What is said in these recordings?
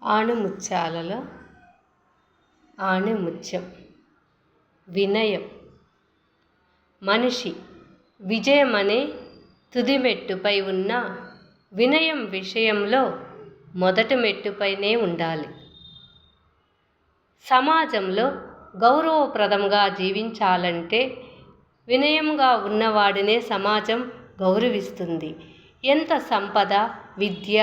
ఆణిముత్యాలలో ఆణిముత్యం వినయం. మనిషి విజయమనే తుదిమెట్టుపై ఉన్న వినయం విషయంలో మొదటి మెట్టుపైనే ఉండాలి. సమాజంలో గౌరవప్రదంగా జీవించాలంటే వినయంగా ఉన్నవాడినే సమాజం గౌరవిస్తుంది. ఎంత సంపద, విద్య,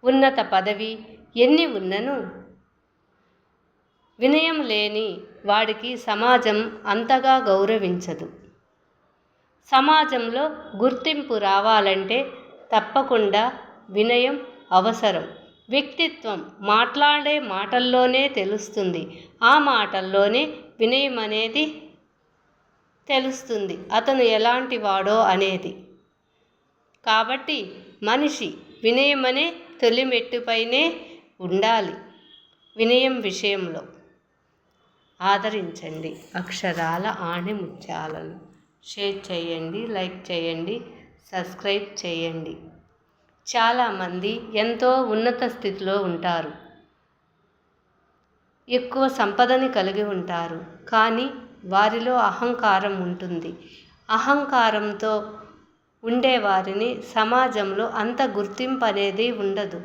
ఉన్నత పదవి ఎన్ని ఉన్నను వినయం లేని వాడికి సమాజం అంతగా గౌరవించదు. సమాజంలో గుర్తింపు రావాలంటే తప్పకుండా వినయం అవసరం. వ్యక్తిత్వం మాట్లాడే మాటల్లోనే తెలుస్తుంది. ఆ మాటల్లోనే వినయం అనేది తెలుస్తుంది, అతను ఎలాంటి వాడో అనేది. కాబట్టి మనిషి వినయమనే తొలిమెట్టుపైనే ఉండాలి. వినయం విషయంలో ఆదరించండి అక్షరాల ఆణిముత్యాలను. షేర్ చేయండి, లైక్ చేయండి, సబ్స్క్రైబ్ చేయండి. చాలామంది ఎంతో ఉన్నత స్థితిలో ఉంటారు, ఎక్కువ సంపదని కలిగి ఉంటారు. కానీ వారిలో అహంకారం ఉంటుంది. అహంకారంతో ఉండేవారిని సమాజంలో అంత గుర్తింపు అనేది ఉండదు.